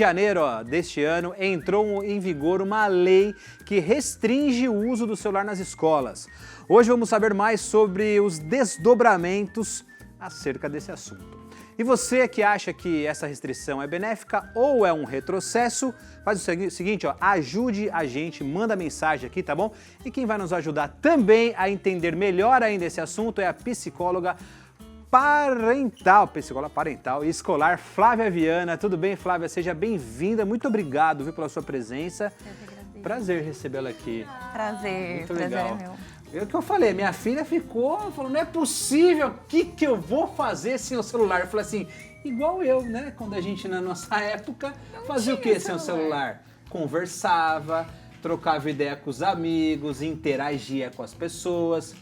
janeiro deste ano, entrou em vigor uma lei que restringe o uso do celular nas escolas. Hoje vamos saber mais sobre os desdobramentos acerca desse assunto. E você que acha que essa restrição é benéfica ou é um retrocesso, faz o seguinte, ajude a gente, manda mensagem aqui, tá bom? E quem vai nos ajudar também a entender melhor ainda esse assunto é a psicóloga parental e escolar Flávia Viana. Tudo bem, Flávia? Seja bem-vinda. Muito obrigado, viu, pela sua presença. Eu que agradeço. Prazer recebê-la aqui. Prazer, Muito prazer legal. é meu. É o que eu falei, minha filha falou, não é possível, o que eu vou fazer sem o celular? Eu falei assim, igual eu, né? Quando a gente, na nossa época, fazia o que sem o celular? Conversava, trocava ideia com os amigos, interagia com as pessoas.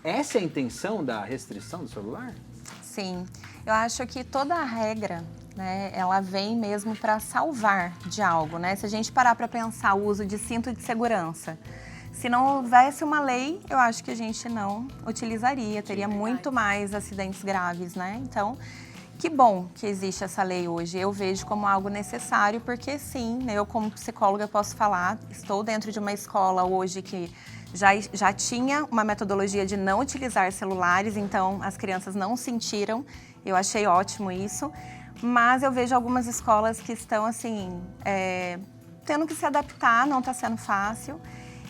Essa é a intenção da restrição do celular? Sim, eu acho que toda a regra, né, ela vem mesmo para salvar de algo, né? Se a gente parar para pensar o uso de cinto de segurança, se não houvesse uma lei, eu acho que a gente não utilizaria, teria muito mais acidentes graves, né? Então, que bom que existe essa lei hoje. Eu vejo como algo necessário, porque sim, né, eu como psicóloga posso falar, estou dentro de uma escola hoje que já tinha uma metodologia de não utilizar celulares, então as crianças não sentiram, eu achei ótimo isso, mas eu vejo algumas escolas que estão assim, tendo que se adaptar, não está sendo fácil.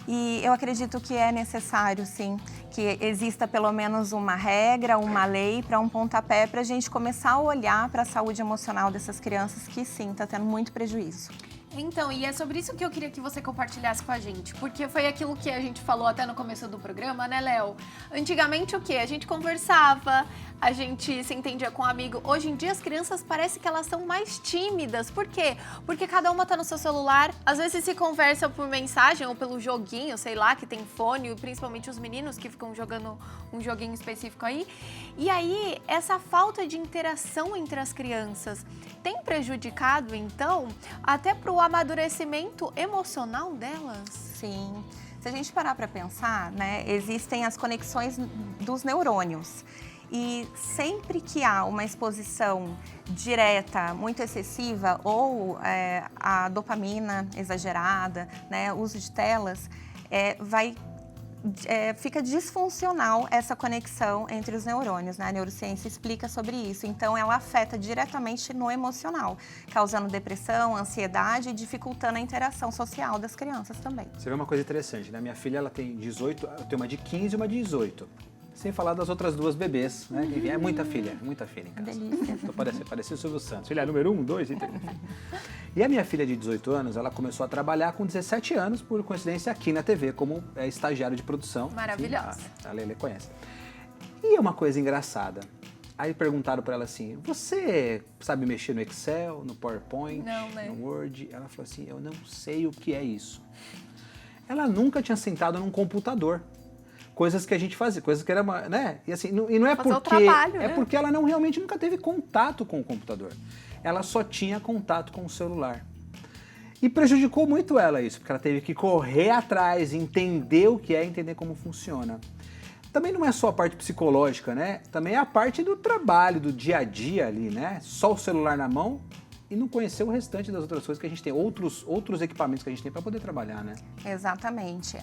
E eu acredito que é necessário, sim, que exista pelo menos uma regra, uma lei para um pontapé para a gente começar a olhar para a saúde emocional dessas crianças que, sim, está tendo muito prejuízo. Então, e é sobre isso que eu queria que você compartilhasse com a gente, porque foi aquilo que a gente falou até no começo do programa, né, Léo? Antigamente o quê? A gente conversava, a gente se entendia com um amigo. Hoje em dia as crianças parece que elas são mais tímidas. Por quê? Porque cada uma tá no seu celular, às vezes se conversa por mensagem ou pelo joguinho, sei lá, que tem fone, principalmente os meninos que ficam jogando um joguinho específico aí. E aí, essa falta de interação entre as crianças tem prejudicado, então, até pro amadurecimento emocional delas? Sim. Se a gente parar para pensar, né, existem as conexões dos neurônios. E sempre que há uma exposição direta, muito excessiva, ou a dopamina exagerada, né, uso de telas, fica disfuncional essa conexão entre os neurônios, né? A neurociência explica sobre isso. Então, ela afeta diretamente no emocional, causando depressão, ansiedade e dificultando a interação social das crianças também. Você vê uma coisa interessante, né? Minha filha, ela tem 18, eu tenho uma de 15 e uma de 18. Sem falar das outras duas bebês, né? É muita filha em casa. Delícia. Tô parecendo o Silvio Santos. Filha número 1, 2 e 3. E a minha filha de 18 anos, ela começou a trabalhar com 17 anos, por coincidência, aqui na TV, como estagiário de produção. Maravilhosa. A Lele conhece. E é uma coisa engraçada. Aí perguntaram para ela assim, você sabe mexer no Excel, no PowerPoint, Não, né? no Word? Ela falou assim, eu não sei o que é isso. Ela nunca tinha sentado num computador. Coisas que a gente fazia, coisas que era, né? E assim, e não é Fazer o porque trabalho, é né? porque ela realmente nunca teve contato com o computador. Ela só tinha contato com o celular. E prejudicou muito ela isso, porque ela teve que correr atrás, entender o que é, entender como funciona. Também não é só a parte psicológica, né? Também é a parte do trabalho, do dia a dia ali, né? Só o celular na mão e não conhecer o restante das outras coisas que a gente tem, outros equipamentos que a gente tem para poder trabalhar, né? Exatamente.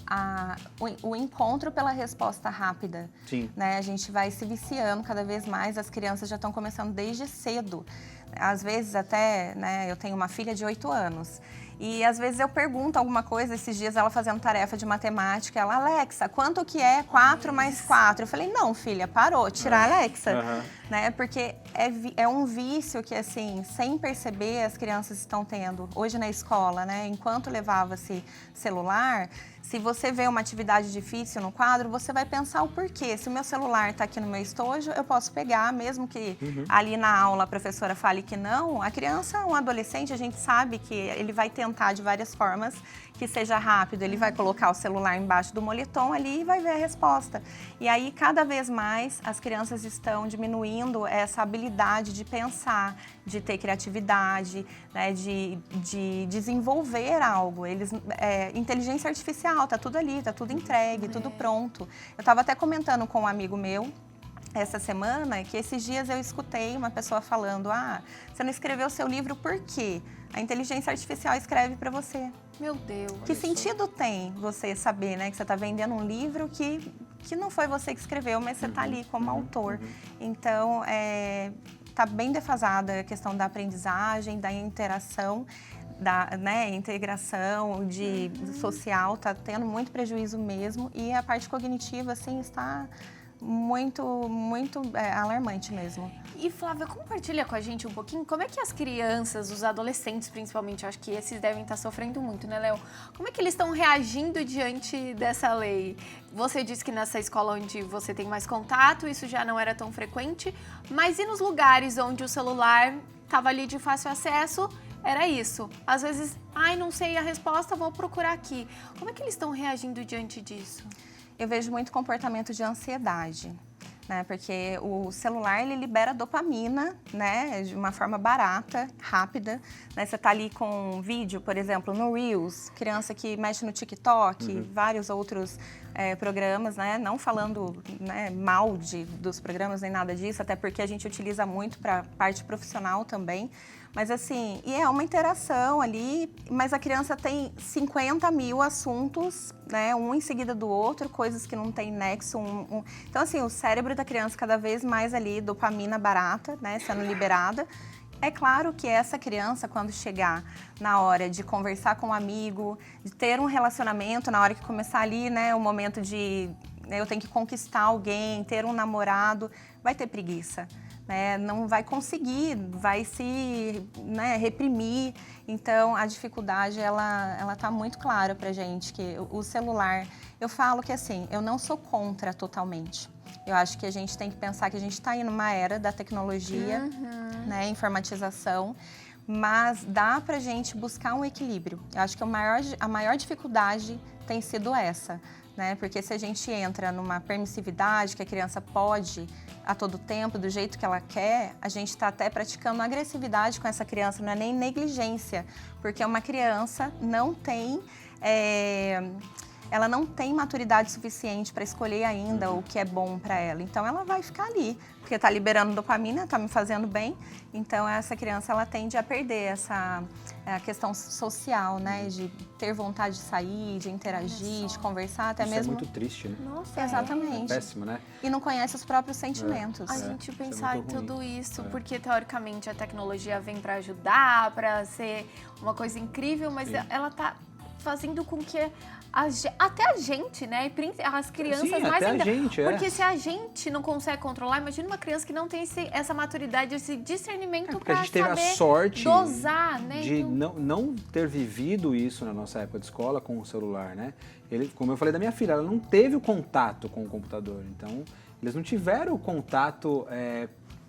O encontro pela resposta rápida. Sim. Né? A gente vai se viciando cada vez mais, as crianças já estão começando desde cedo. Às vezes até, né, eu tenho uma filha de 8 anos. E às vezes eu pergunto alguma coisa, esses dias ela fazendo tarefa de matemática, ela, Alexa, quanto que é 4 mais 4? Eu falei, não, filha, parou, tira a Alexa. Né? Porque é um vício que, assim, sem perceber, as crianças estão tendo. Hoje na escola, né, enquanto levava-se celular, se você vê uma atividade difícil no quadro, você vai pensar o porquê. Se o meu celular está aqui no meu estojo, eu posso pegar, mesmo que ali na aula a professora fale que não. A criança, um adolescente, a gente sabe que ele vai tentar de várias formas que seja rápido. Ele vai colocar o celular embaixo do moletom ali e vai ver a resposta. E aí, cada vez mais, as crianças estão diminuindo essa habilidade de pensar, de ter criatividade, né, de desenvolver algo. Inteligência artificial, tá tudo ali, tá tudo entregue, tudo pronto. Eu estava até comentando com um amigo meu essa semana que esses dias eu escutei uma pessoa falando: você não escreveu seu livro por quê? A inteligência artificial escreve para você. Meu Deus. Que sentido tem você saber, né, que você está vendendo um livro que não foi você que escreveu, mas você está ali como autor. Então, está bem defasada a questão da aprendizagem, da interação, da integração social, está tendo muito prejuízo mesmo. E a parte cognitiva, assim, está muito alarmante mesmo. E Flávia, compartilha com a gente um pouquinho como é que as crianças, os adolescentes principalmente, eu acho que esses devem estar sofrendo muito, né, Léo? Como é que eles estão reagindo diante dessa lei? Você disse que nessa escola onde você tem mais contato, isso já não era tão frequente, mas e nos lugares onde o celular estava ali de fácil acesso, era isso? Às vezes, não sei a resposta, vou procurar aqui. Como é que eles estão reagindo diante disso? Eu vejo muito comportamento de ansiedade, né? Porque o celular, ele libera dopamina, né? De uma forma barata, rápida, né? Você tá ali com um vídeo, por exemplo, no Reels, criança que mexe no TikTok, vários outros programas, né? Não falando, né, mal dos programas nem nada disso, até porque a gente utiliza muito para parte profissional também. Mas assim, e é uma interação ali, mas a criança tem 50 mil assuntos, né, um em seguida do outro, coisas que não tem nexo. Então assim, o cérebro da criança cada vez mais ali, dopamina barata, né, sendo liberada. É claro que essa criança, quando chegar na hora de conversar com um amigo, de ter um relacionamento, na hora que começar ali, né, o momento de eu tenho que conquistar alguém, ter um namorado, vai ter preguiça. Não vai conseguir, vai se reprimir. Então, a dificuldade, ela tá muito clara pra gente, que o celular... Eu falo que, assim, eu não sou contra totalmente. Eu acho que a gente tem que pensar que a gente está aí numa era da tecnologia, né, informatização, mas dá pra gente buscar um equilíbrio. Eu acho que a maior dificuldade tem sido essa, né? Porque se a gente entra numa permissividade que a criança pode a todo tempo, do jeito que ela quer, a gente está até praticando agressividade com essa criança, não é nem negligência, porque uma criança não tem... ela não tem maturidade suficiente para escolher ainda o que é bom para ela. Então, ela vai ficar ali, porque está liberando dopamina, está me fazendo bem. Então, essa criança, ela tende a perder a questão social, né? De ter vontade de sair, de interagir, de conversar, até Isso mesmo... é muito triste, né? Nossa, Exatamente. É péssimo, né? E não conhece os próprios sentimentos. A gente pensar em muito ruim. tudo isso, porque teoricamente a tecnologia vem para ajudar, para ser uma coisa incrível, mas ela tá fazendo com que até a gente, né? As crianças mais até ainda. a gente, porque se a gente não consegue controlar, imagina uma criança que não tem essa maturidade, esse discernimento Porque a para gente teve saber a sorte dosar, né? de Então... não ter vivido isso na nossa época de escola com o celular, né? Como eu falei da minha filha, ela não teve o contato com o computador. Então, eles não tiveram o contato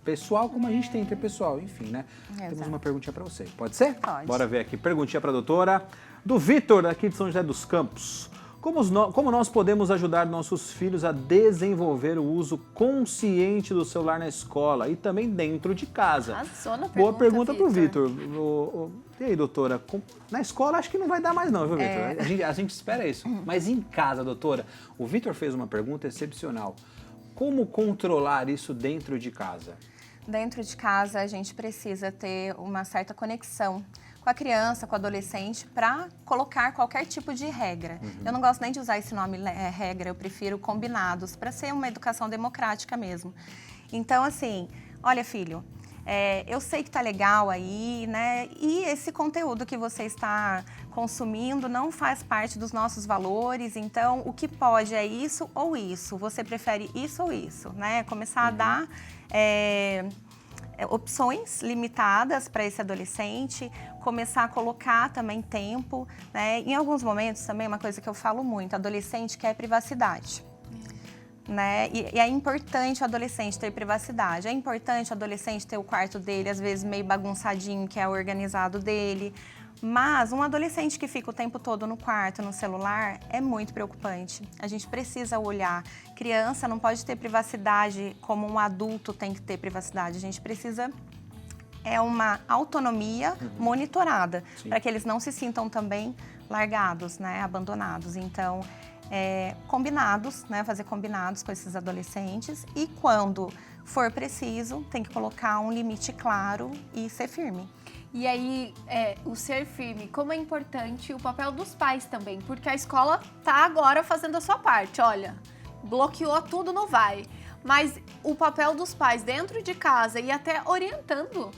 pessoal como a gente tem interpessoal. Enfim, né? Exato. Temos uma perguntinha para você. Pode ser? Pode. Bora ver aqui. Perguntinha para a doutora. Do Vitor, aqui de São José dos Campos. Como nós podemos ajudar nossos filhos a desenvolver o uso consciente do celular na escola e também dentro de casa? Arrasou na Boa pergunta para o Vitor. Vitor. E aí, doutora? Na escola acho que não vai dar mais não, viu, Vitor? A gente espera isso. Mas em casa, doutora, o Vitor fez uma pergunta excepcional. Como controlar isso dentro de casa? Dentro de casa, a gente precisa ter uma certa conexão com a criança, com o adolescente, para colocar qualquer tipo de regra. Eu não gosto nem de usar esse nome regra, eu prefiro combinados, para ser uma educação democrática mesmo. Então, assim, olha, filho, eu sei que tá legal aí, né? E esse conteúdo que você está consumindo não faz parte dos nossos valores, então o que pode é isso ou isso. Você prefere isso ou isso, né? Começar a dar opções limitadas para esse adolescente, começar a colocar também tempo, né? Em alguns momentos também, uma coisa que eu falo muito, adolescente quer privacidade. Né? E é importante o adolescente ter privacidade, é importante o adolescente ter o quarto dele, às vezes meio bagunçadinho, que é o organizado dele, mas um adolescente que fica o tempo todo no quarto, no celular, é muito preocupante. A gente precisa olhar. Criança não pode ter privacidade como um adulto tem que ter privacidade, a gente precisa... uma autonomia monitorada, para que eles não se sintam também largados, né, abandonados. Então, combinados, né? Fazer combinados com esses adolescentes e quando for preciso, tem que colocar um limite claro e ser firme. E aí, o ser firme, como é importante o papel dos pais também, porque a escola tá agora fazendo a sua parte, olha, bloqueou tudo, não vai. Mas o papel dos pais dentro de casa e até orientando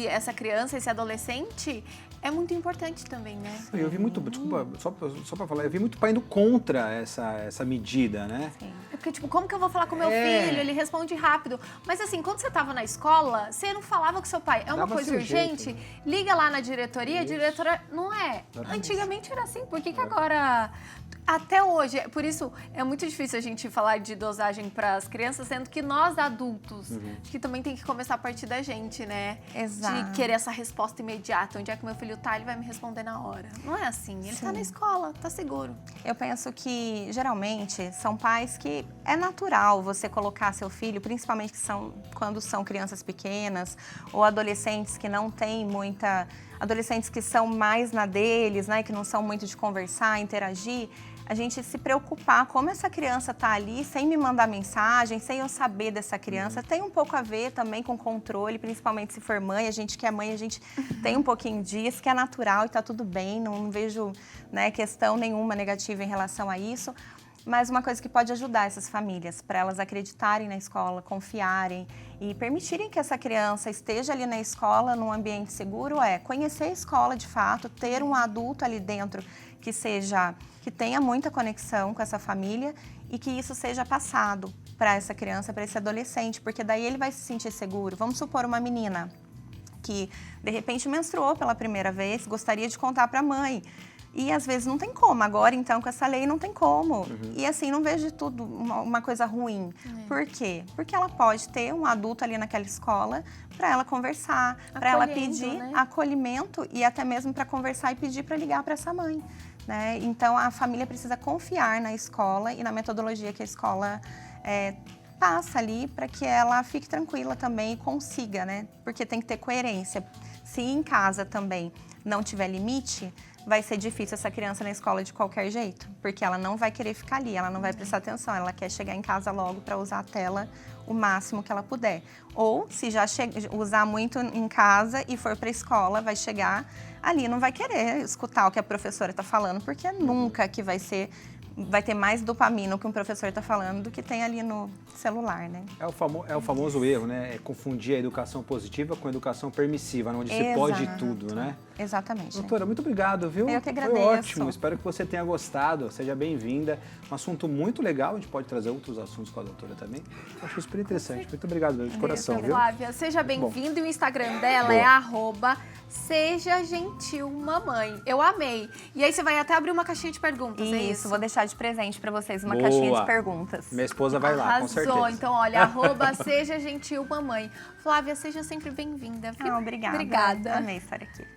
essa criança, esse adolescente, é muito importante também, né? Eu vi muito, desculpa, só pra falar, eu vi muito pai indo contra essa medida, né? Sim. É porque, tipo, como que eu vou falar com meu filho? Ele responde rápido. Mas assim, quando você tava na escola, você não falava com seu pai. É uma Dava coisa seu urgente? jeito, né? Liga lá na diretoria, a diretora... Não é. Exatamente. Antigamente era assim. Por que agora... Até hoje, por isso é muito difícil a gente falar de dosagem para as crianças, sendo que nós adultos, acho que também tem que começar a partir da gente, né? Exato. De querer essa resposta imediata. Onde é que meu filho tá, ele vai me responder na hora. Não é assim. Ele tá na escola, tá seguro. Eu penso que, geralmente, são pais que é natural você colocar seu filho, principalmente quando são crianças pequenas ou adolescentes que não têm muita... Adolescentes que são mais na deles, né, que não são muito de conversar, interagir, a gente se preocupar como essa criança tá ali, sem me mandar mensagem, sem eu saber dessa criança, tem um pouco a ver também com controle, principalmente se for mãe, a gente que é mãe, a gente tem um pouquinho disso, que é natural e tá tudo bem, não vejo, né, questão nenhuma negativa em relação a isso. Mas uma coisa que pode ajudar essas famílias, para elas acreditarem na escola, confiarem e permitirem que essa criança esteja ali na escola, num ambiente seguro, é conhecer a escola de fato, ter um adulto ali dentro que tenha muita conexão com essa família e que isso seja passado para essa criança, para esse adolescente, porque daí ele vai se sentir seguro. Vamos supor uma menina que de repente menstruou pela primeira vez, gostaria de contar para a mãe. E às vezes não tem como, agora então com essa lei não tem como. E assim, não vejo tudo uma coisa ruim. Por quê? Porque ela pode ter um adulto ali naquela escola para ela conversar, para ela pedir acolhimento e até mesmo para conversar e pedir para ligar para essa mãe. Né? Então a família precisa confiar na escola e na metodologia que a escola passa ali para que ela fique tranquila também e consiga, né? Porque tem que ter coerência. Se em casa também não tiver limite, vai ser difícil essa criança na escola de qualquer jeito, porque ela não vai querer ficar ali, ela não vai prestar atenção, ela quer chegar em casa logo para usar a tela o máximo que ela puder. Ou, se já usar muito em casa e for para a escola, vai chegar ali, não vai querer escutar o que a professora está falando, porque nunca que vai ter mais dopamina o que um professor está falando do que tem ali no celular, né? É o famoso erro, né? É confundir a educação positiva com a educação permissiva, onde se pode tudo, né? Exatamente. Doutora, muito obrigado, viu? Eu que agradeço. Foi ótimo, espero que você tenha gostado, seja bem-vinda. Um assunto muito legal, a gente pode trazer outros assuntos com a doutora também. Eu achei super interessante. Muito obrigado, de coração, viu? Flávia, seja bem-vinda e o Instagram dela é @sejagentilmamãe. Eu amei. E aí você vai até abrir uma caixinha de perguntas, é isso? Vou deixar de presente para vocês uma caixinha de perguntas. Minha esposa vai lá, com certeza. Arrasou. Então, olha, @sejagentilmamãe. Flávia, seja sempre bem-vinda. Obrigada. Obrigada. Amei estar aqui.